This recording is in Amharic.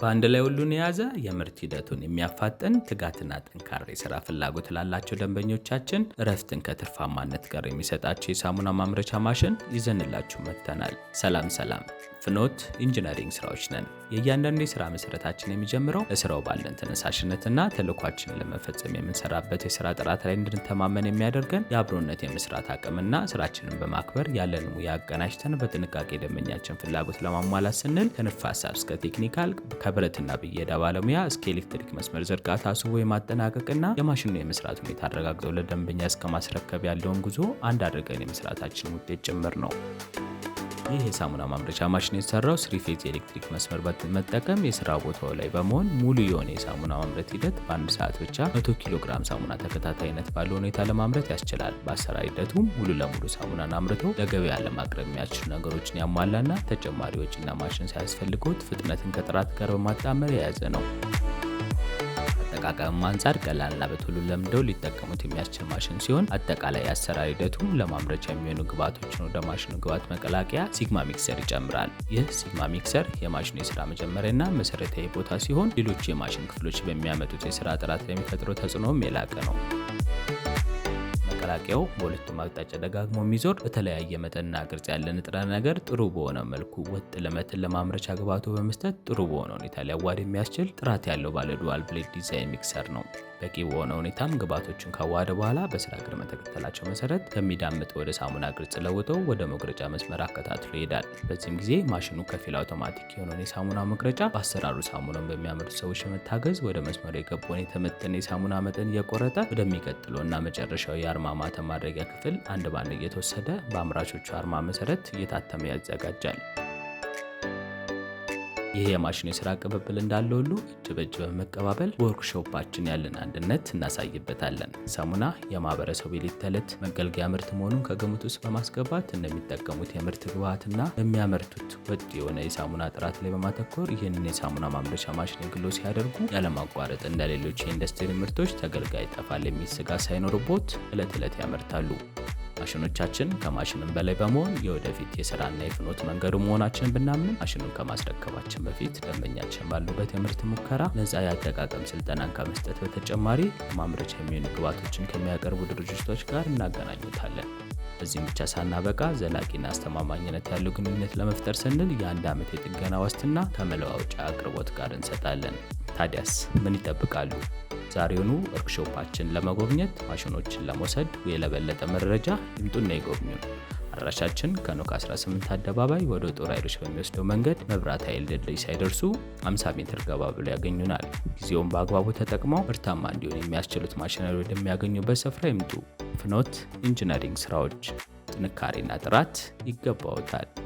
በአንድ ላይ ሁሉን የያዘ የምርት ሂደቱን የሚያፋጥን ትጋትና ጠንካራ የሥራ ፍላጎት ላላቸው ደንበኞቻችን እረፍትን ከትርፋማነት ጋር የሚሰጣቸው የሳሙና ማምረቻ ማሽን ይዘንላችሁ መጥተናል። ሰላም ሰላም፣ ፍኖት ኢንጂነሪንግ ስራዎች ነን። የእያንዳንዱ የሥራ መሰረታችን የሚጀምረው ለስራው ባለን ተነሳሽነትና ተልዕኳችንን ለመፈጸም የምንሰራበት የሥራ ጥራት ላይ እንድንተማመን የሚያደርገን የአብሮነት የመስራት አቅምና ስራችንን በማክበር ያለን ሙያ አቀናጅተን በጥንቃቄ ደንበኛችን ፍላጎት ለማሟላት ስንል ከንድፈ ሐሳብ እስከ ቴክኒካል፣ ከብረትና ብየዳ ባለሙያ እስከ ኤሌክትሪክ መስመር ዝርጋታ አስቦ የማጠናቀቅና የማሽኑ የመስራት ሁኔታ አረጋግጠው ለደንበኛ እስከ ማስረከብ ያለውን ጉዞ አንድ አድርገን የመስራታችን ውጤት ጭምር ነው። ይህ የሳሙና ማምረቻ ማሽን የተሰራው ስሪፌዝ የኤሌክትሪክ መስመር በመጠቀም የስራ ቦታው ላይ በመሆን ሙሉ የሆነ የሳሙና ማምረት ሂደት በአንድ ሰዓት ብቻ 100 ኪሎ ግራም ሳሙና ተከታታይነት ባለው ሁኔታ ለማምረት ያስችላል። በአሰራር ሂደቱም ሙሉ ለሙሉ ሳሙናን አምርቶ ለገበያ ለማቅረብ የሚያስችሉ ነገሮችን ያሟላና ተጨማሪ ወጪና ማሽን ሳያስፈልጎት ፍጥነትን ከጥራት ጋር በማጣመር የያዘ ነው። አጠቃቀም አንጻር ቀላልና በቶሎ ለምደው ሊጠቀሙት የሚያስችል ማሽን ሲሆን አጠቃላይ አሰራር ሂደቱም ለማምረቻ የሚሆኑ ግብዓቶችን ወደ ማሽኑ ግብዓት መቀላቀያ ሲግማ ሚክሰር ይጨምራል። ይህ ሲግማ ሚክሰር የማሽኑ የስራ መጀመሪያና መሰረታዊ ቦታ ሲሆን ሌሎች የማሽን ክፍሎች በሚያመጡት የስራ ጥራት ላይ የሚፈጥረው ተጽዕኖም የላቀ ነው። መቀላቀያው በሁለቱም አቅጣጫ ደጋግሞ የሚዞር በተለያየ መጠንና ቅርጽ ያለ ንጥረ ነገር ጥሩ በሆነ መልኩ ወጥ ለመትን ለማምረቻ ግብዓቱ በመስጠት ጥሩ በሆነ ሁኔታ ሊያዋሃድ የሚያስችል ጥራት ያለው ባለ ዱዋል ብሌድ ዲዛይን ሚክሰር ነው። በቂ በሆነ ሁኔታም ግብዓቶችን ካዋሃደ በኋላ በስራ ቅደም ተከተላቸው መሰረት ከሚዳምጥ ወደ ሳሙና ቅርጽ ለውጠው ወደ መቁረጫ መስመር አከታትሎ ይሄዳል። በዚህም ጊዜ ማሽኑ ከፊል አውቶማቲክ የሆነውን የሳሙና መቁረጫ በአሰራሩ ሳሙናውን በሚያመርቱ ሰዎች በመታገዝ ወደ መስመሩ የገባውን የተመጠነ የሳሙና መጠን እየቆረጠ ወደሚቀጥለውና መጨረሻው የአርማ ማተም ማድረጊያ ክፍል አንድ ባንድ እየተወሰደ በአምራቾቹ አርማ መሰረት እየታተመ ያዘጋጃል። ይህ የማሽኑ የስራ ቅብብል እንዳለ ሁሉ እጅ በእጅ በመቀባበል በወርክሾፓችን ያለን አንድነት እናሳይበታለን። ሳሙና የማህበረሰቡ የዕለት ተዕለት መገልገያ ምርት መሆኑን ከግምት ውስጥ በማስገባት እንደሚጠቀሙት የምርት ግብዓትና በሚያመርቱት ወጥ የሆነ የሳሙና ጥራት ላይ በማተኮር ይህንን የሳሙና ማምረቻ ማሽን ግሎ ሲያደርጉ ያለማቋረጥ እንደ ሌሎች የኢንዱስትሪ ምርቶች ተገልጋይ ይጠፋል የሚል ስጋት ሳይኖርቦት ዕለት ዕለት ያመርታሉ። ማሽኖቻችን ከማሽንም በላይ በመሆን የወደፊት የስራና የፍኖት መንገዱ መሆናችንን ብናምን ማሽኑን ከማስረከባችን በፊት ደንበኛችን ባሉበት የምርት ሙከራ ነፃ የአጠቃቀም ስልጠናን ከመስጠት በተጨማሪ ማምረቻ የሚሆኑ ግብዓቶችን ከሚያቀርቡ ድርጅቶች ጋር እናገናኙታለን። በዚህም ብቻ ሳናበቃ ዘላቂና አስተማማኝነት ያለው ግንኙነት ለመፍጠር ስንል የ1 ዓመት የጥገና ዋስትና ከመለዋወጫ አቅርቦት ጋር እንሰጣለን። ታዲያስ ምን ይጠብቃሉ? ዛሬውኑ ወርክሾፓችን ለመጎብኘት ማሽኖችን ለመውሰድ ወይ ለበለጠ መረጃ ይምጡና ይጎብኙ። አድራሻችን ከኖክ 18 አደባባይ ወደ ጦር ኃይሎች በሚወስደው መንገድ መብራት ኃይል ድልድይ ሳይደርሱ 50 ሜትር ገባ ብሎ ያገኙናል። ጊዜውን በአግባቡ ተጠቅመው ምርታማ እንዲሆን የሚያስችሉት ማሽነሪ ወደሚያገኙበት ስፍራ ይምጡ። ፍኖት ኢንጂነሪንግ ስራዎች፣ ጥንካሬና ጥራት ይገባዎታል።